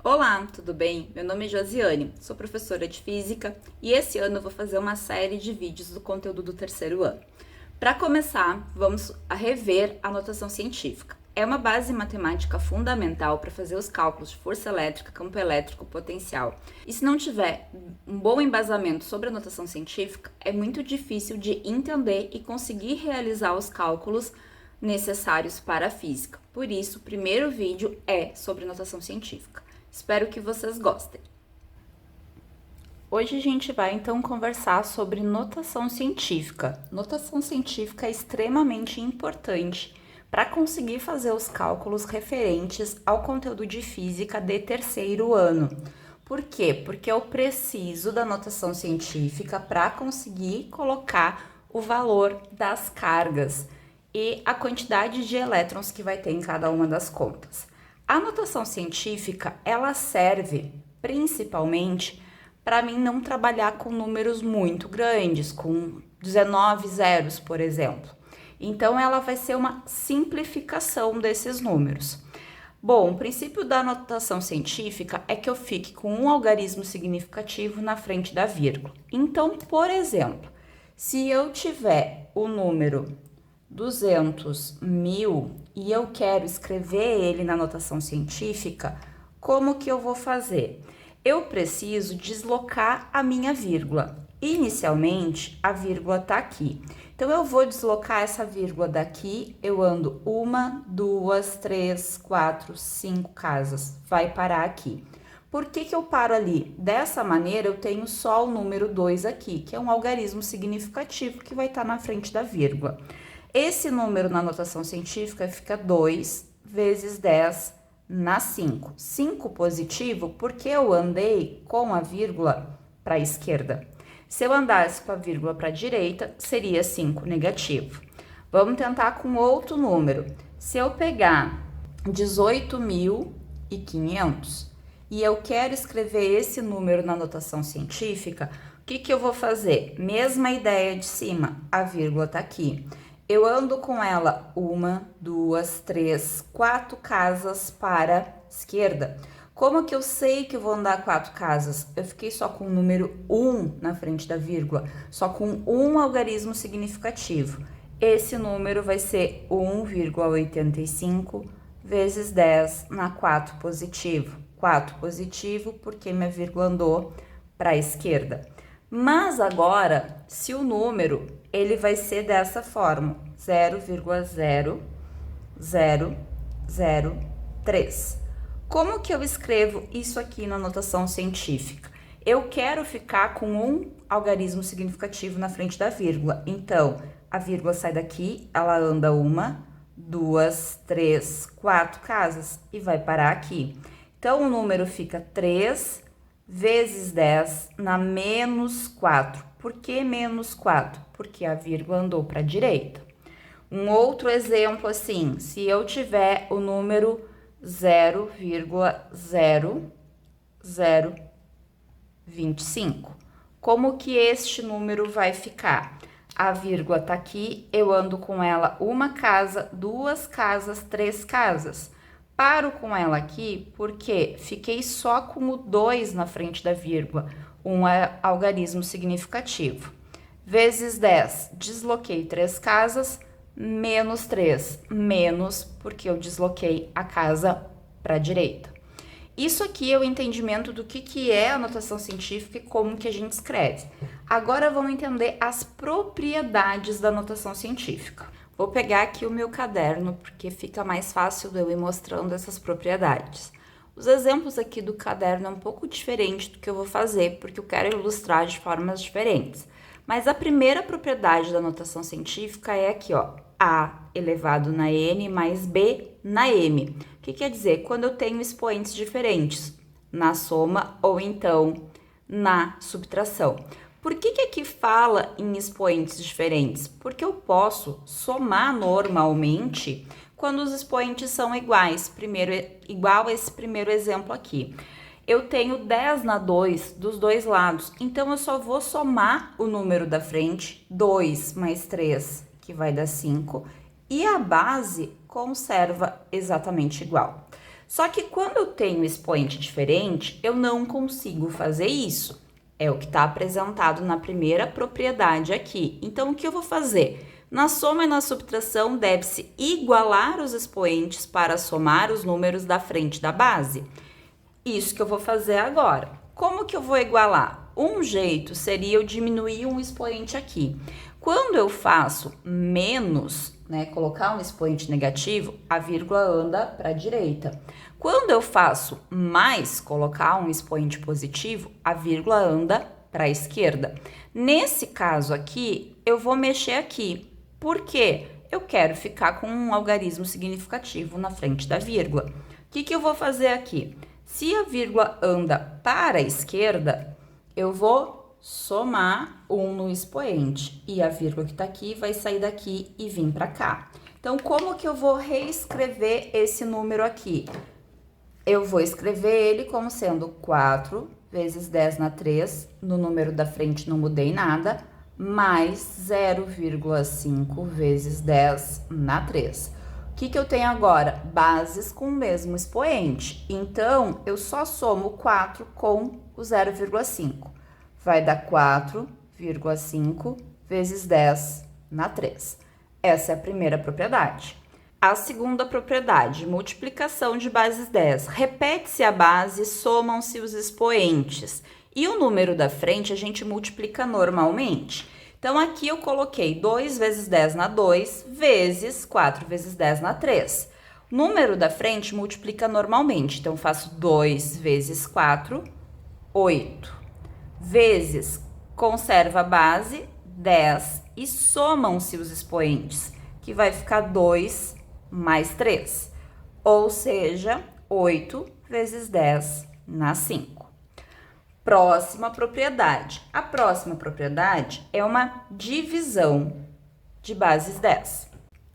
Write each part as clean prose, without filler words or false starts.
Olá, tudo bem? Meu nome é Josiane, sou professora de Física e esse ano eu vou fazer uma série de vídeos do conteúdo do terceiro ano. Para começar, vamos a rever a notação científica. É uma base matemática fundamental para fazer os cálculos de força elétrica, campo elétrico, potencial. E se não tiver um bom embasamento sobre a notação científica, é muito difícil de entender e conseguir realizar os cálculos necessários para a física. Por isso, o primeiro vídeo é sobre notação científica. Espero que vocês gostem. Hoje a gente vai então conversar sobre notação científica. Notação científica é extremamente importante para conseguir fazer os cálculos referentes ao conteúdo de física de terceiro ano. Por quê? Porque eu preciso da notação científica para conseguir colocar o valor das cargas e a quantidade de elétrons que vai ter em cada uma das contas. A notação científica, ela serve principalmente para mim não trabalhar com números muito grandes, com 19 zeros, por exemplo. Então, ela vai ser uma simplificação desses números. Bom, o princípio da notação científica é que eu fique com um algarismo significativo na frente da vírgula. Então, por exemplo, se eu tiver o número 200.000 e eu quero escrever ele na notação científica, como que eu vou fazer? Eu preciso deslocar a minha vírgula. Inicialmente, a vírgula está aqui. Então, eu vou deslocar essa vírgula daqui, eu ando 1, 2, 3, 4, 5 casas, vai parar aqui. Por que eu paro ali? Dessa maneira, eu tenho só o número 2 aqui, que é um algarismo significativo que vai estar na frente da vírgula. Esse número na notação científica fica 2 vezes 10 na 5. 5 positivo porque eu andei com a vírgula para a esquerda. Se eu andasse com a vírgula para a direita, seria 5 negativo. Vamos tentar com outro número. Se eu pegar 18.500 e eu quero escrever esse número na notação científica, o que eu vou fazer? Mesma ideia de cima, a vírgula está aqui. Eu ando com ela 1, 2, 3, 4 casas para a esquerda. Como que eu sei que eu vou andar 4 casas? Eu fiquei só com o número 1 na frente da vírgula, só com um algarismo significativo. Esse número vai ser 1,85 vezes 10 na 4 positivo. 4 positivo porque minha vírgula andou para a esquerda. Mas agora, se o número ele vai ser dessa forma, 0,0003. Como que eu escrevo isso aqui na notação científica? Eu quero ficar com um algarismo significativo na frente da vírgula. Então, a vírgula sai daqui, ela anda 1, 2, 3, 4 casas e vai parar aqui. Então, o número fica 3 vezes 10 na menos 4. Por que menos 4? Porque a vírgula andou para a direita. Um outro exemplo assim, se eu tiver o número 0,0025, como que este número vai ficar? A vírgula tá aqui, eu ando com ela uma casa, 2 casas, 3 casas. Paro com ela aqui porque fiquei só com o 2 na frente da vírgula, um algarismo significativo. Vezes 10, desloquei 3 casas, menos 3, menos porque eu desloquei a casa para a direita. Isso aqui é o entendimento do que é a notação científica e como que a gente escreve. Agora vamos entender as propriedades da notação científica. Vou pegar aqui o meu caderno, porque fica mais fácil de eu ir mostrando essas propriedades. Os exemplos aqui do caderno é um pouco diferente do que eu vou fazer, porque eu quero ilustrar de formas diferentes. Mas a primeira propriedade da notação científica é aqui, ó, A elevado na N mais B na M. O que quer dizer? Quando eu tenho expoentes diferentes, na soma ou então na subtração. Por que aqui fala em expoentes diferentes? Porque eu posso somar normalmente quando os expoentes são iguais. Primeiro, igual a esse primeiro exemplo aqui. Eu tenho 10 na 2 dos dois lados, então eu só vou somar o número da frente, 2 mais 3, que vai dar 5, e a base conserva exatamente igual. Só que quando eu tenho expoente diferente, eu não consigo fazer isso. É o que está apresentado na primeira propriedade aqui. Então, o que eu vou fazer? Na soma e na subtração, deve-se igualar os expoentes para somar os números da frente da base. Isso que eu vou fazer agora. Como que eu vou igualar? Um jeito seria eu diminuir um expoente aqui. Quando eu faço menos, né, colocar um expoente negativo, a vírgula anda para a direita. Quando eu faço mais, colocar um expoente positivo, a vírgula anda para a esquerda. Nesse caso aqui, eu vou mexer aqui. Por quê? Eu quero ficar com um algarismo significativo na frente da vírgula. O que eu vou fazer aqui? Se a vírgula anda para a esquerda, eu vou somar 1 no expoente. E a vírgula que está aqui vai sair daqui e vir para cá. Então, como que eu vou reescrever esse número aqui? Eu vou escrever ele como sendo 4 vezes 10 na 3, no número da frente não mudei nada, mais 0,5 vezes 10 na 3. O que eu tenho agora? Bases com o mesmo expoente. Então, eu só somo 4 com o 0,5. Vai dar 4,5 vezes 10 na 3. Essa é a primeira propriedade. A segunda propriedade, multiplicação de bases 10. Repete-se a base, somam-se os expoentes. E o número da frente a gente multiplica normalmente. Então, aqui eu coloquei 2 vezes 10 na 2, vezes 4 vezes 10 na 3. O número da frente multiplica normalmente. Então, faço 2 vezes 4, 8. Vezes, conserva a base, 10. E somam-se os expoentes, que vai ficar 2 mais 3. Ou seja, 8 vezes 10 na 5. Próxima propriedade. A próxima propriedade é uma divisão de bases 10.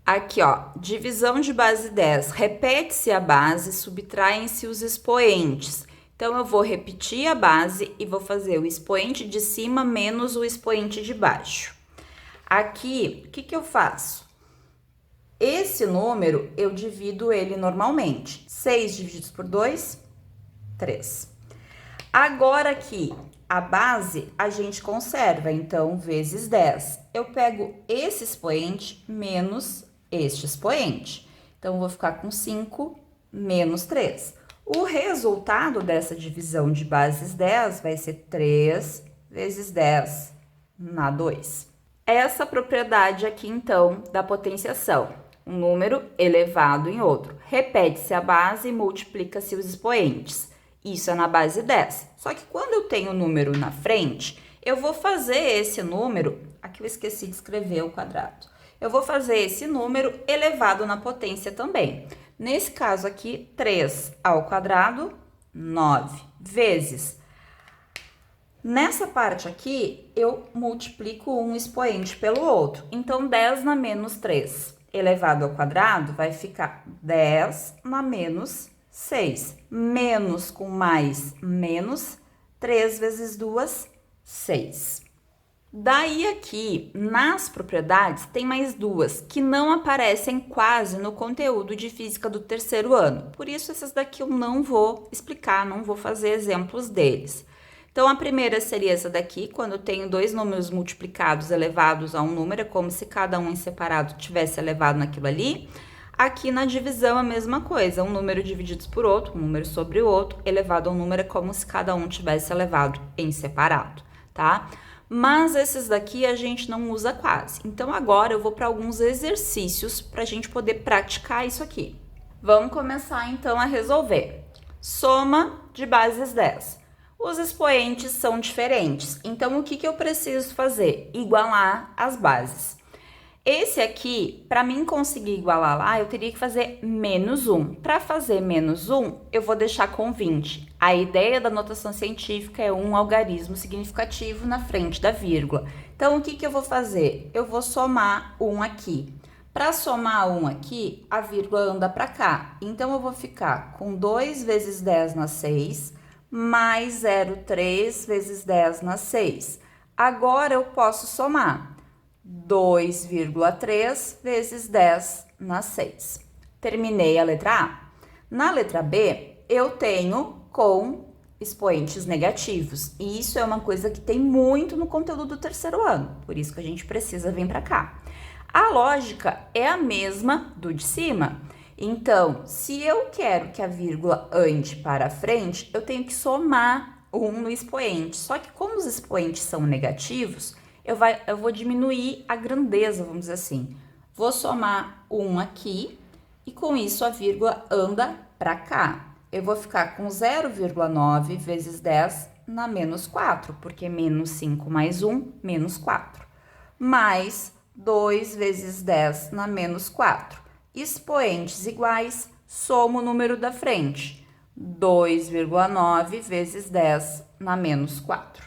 Aqui, ó, divisão de base 10. Repete-se a base, subtraem-se os expoentes. Então, eu vou repetir a base e vou fazer o expoente de cima menos o expoente de baixo. Aqui, o que eu faço? Esse número, eu divido ele normalmente. 6 divididos por 2, 3. Agora aqui, a base a gente conserva, então, vezes 10. Eu pego esse expoente menos este expoente. Então, eu vou ficar com 5 menos 3. O resultado dessa divisão de bases 10 vai ser 3 vezes 10 na 2. Essa propriedade aqui, então, da potenciação. Um número elevado em outro. Repete-se a base e multiplica-se os expoentes. Isso é na base 10. Só que quando eu tenho o número na frente, eu vou fazer esse número... Aqui eu esqueci de escrever o quadrado. Eu vou fazer esse número elevado na potência também. Nesse caso aqui, 3 ao quadrado, 9, vezes. Nessa parte aqui, eu multiplico um expoente pelo outro. Então, 10 na menos 3 elevado ao quadrado vai ficar 10 na menos 6. Menos com mais menos, 3 vezes 2, 6. Daí aqui, nas propriedades, tem mais duas que não aparecem quase no conteúdo de física do terceiro ano. Por isso, essas daqui eu não vou explicar, não vou fazer exemplos deles. Então, a primeira seria essa daqui, quando eu tenho dois números multiplicados elevados a um número, é como se cada um em separado tivesse elevado naquilo ali. Aqui na divisão, a mesma coisa, um número dividido por outro, um número sobre o outro, elevado a um número é como se cada um tivesse elevado em separado, tá? Mas esses daqui a gente não usa quase. Então, agora eu vou para alguns exercícios para a gente poder praticar isso aqui. Vamos começar, então, a resolver. Soma de bases 10. Os expoentes são diferentes, então o que eu preciso fazer? Igualar as bases. Esse aqui, para mim conseguir igualar lá, eu teria que fazer menos 1. Para fazer menos 1, eu vou deixar com 20. A ideia da notação científica é um algarismo significativo na frente da vírgula. Então, o que eu vou fazer? Eu vou somar 1 aqui. Para somar 1 aqui, a vírgula anda para cá. Então, eu vou ficar com 2 vezes 10 na 6, mais 0,3 vezes 10 na 6. Agora, eu posso somar 2,3 vezes 10 na 6. Terminei a letra A. Na letra B, eu tenho com expoentes negativos. E isso é uma coisa que tem muito no conteúdo do terceiro ano, por isso que a gente precisa vir para cá. A lógica é a mesma do de cima. Então, se eu quero que a vírgula ande para frente, eu tenho que somar um no expoente. Só que como os expoentes são negativos, eu vou diminuir a grandeza, vamos dizer assim. Vou somar um aqui e com isso a vírgula anda para cá. Eu vou ficar com 0,9 vezes 10 na menos 4, porque menos 5 mais 1, menos 4. Mais 2 vezes 10 na menos 4. Expoentes iguais, soma o número da frente. 2,9 vezes 10 na menos 4.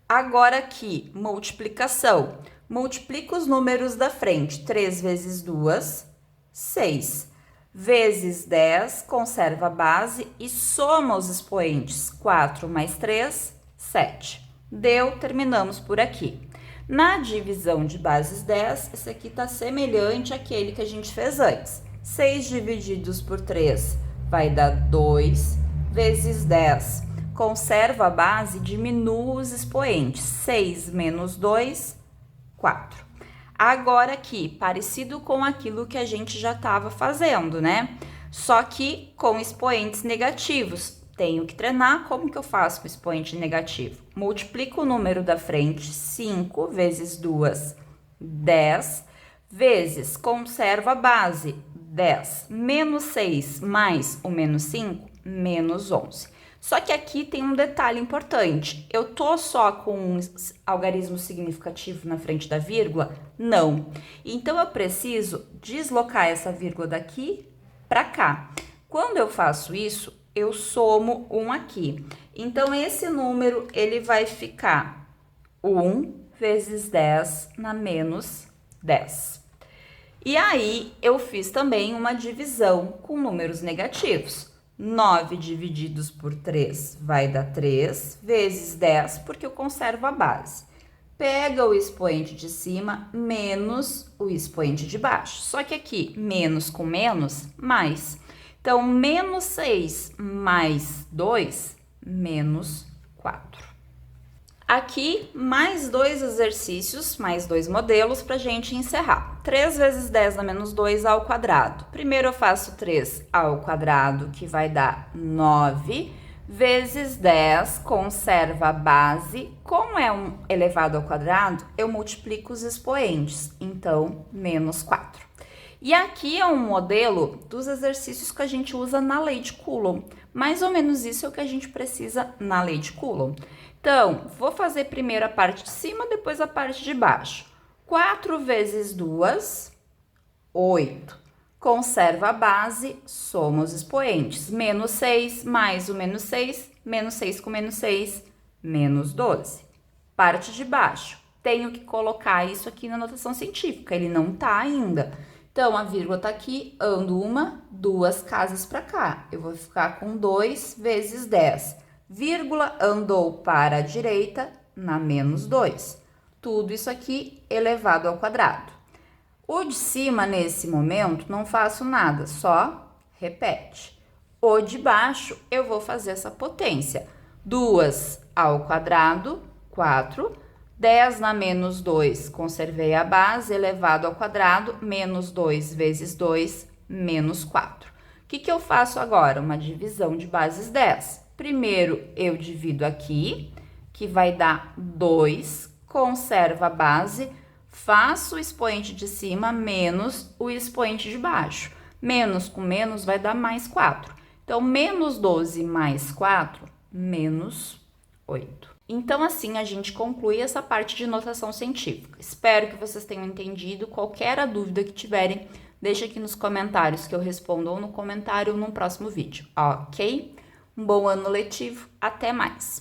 Agora aqui, multiplicação. Multiplica os números da frente. 3 vezes 2, 6. Vezes 10, conserva a base e soma os expoentes. 4 mais 3, 7. Deu, terminamos por aqui. Na divisão de bases 10, esse aqui está semelhante àquele que a gente fez antes. 6 divididos por 3 vai dar 2, vezes 10. Conserva a base, diminua os expoentes. 6 menos 2, 4. Agora aqui, parecido com aquilo que a gente já estava fazendo, né? Só que com expoentes negativos. Tenho que treinar, como que eu faço com expoente negativo? Multiplico o número da frente, 5 vezes 2, 10, vezes, conserva a base, 10, menos 6 mais o menos 5, menos 11. Só que aqui tem um detalhe importante. Eu tô só com um algarismo significativo na frente da vírgula? Não. Então, eu preciso deslocar essa vírgula daqui para cá. Quando eu faço isso, eu somo um aqui. Então, esse número, ele vai ficar 1 vezes 10 na menos 10. E aí, eu fiz também uma divisão com números negativos. 9 divididos por 3 vai dar 3, vezes 10, porque eu conservo a base. Pega o expoente de cima menos o expoente de baixo. Só que aqui, menos com menos, mais. Então, menos 6 mais 2, menos 4. Aqui, mais 2 exercícios, mais 2 modelos para a gente encerrar. 3 vezes 10 na menos 2 ao quadrado. Primeiro eu faço 3 ao quadrado, que vai dar 9, vezes 10, conserva a base. Como é um elevado ao quadrado, eu multiplico os expoentes, então, menos 4. E aqui é um modelo dos exercícios que a gente usa na lei de Coulomb. Mais ou menos isso é o que a gente precisa na lei de Coulomb. Então, vou fazer primeiro a parte de cima, depois a parte de baixo. 4 vezes 2, 8. Conserva a base, soma os expoentes. Menos 6 mais o menos 6 com menos 6, menos 12. Parte de baixo. Tenho que colocar isso aqui na notação científica, ele não tá ainda. Então, a vírgula tá aqui, ando 1, 2 casas para cá. Eu vou ficar com 2 vezes 10. Vírgula andou para a direita na menos 2. Tudo isso aqui elevado ao quadrado. O de cima, nesse momento, não faço nada, só repete. O de baixo, eu vou fazer essa potência. 2 ao quadrado, 4. 10 na menos 2, conservei a base, elevado ao quadrado, menos 2 vezes 2, menos 4. O que eu faço agora? Uma divisão de bases 10. Primeiro, eu divido aqui, que vai dar 2, conserva a base, faço o expoente de cima menos o expoente de baixo. Menos com menos vai dar mais 4. Então, menos 12 mais 4, menos 8. Então, assim, a gente conclui essa parte de notação científica. Espero que vocês tenham entendido. Qualquer dúvida que tiverem, deixa aqui nos comentários que eu respondo ou no comentário ou no próximo vídeo, ok? Um bom ano letivo, até mais!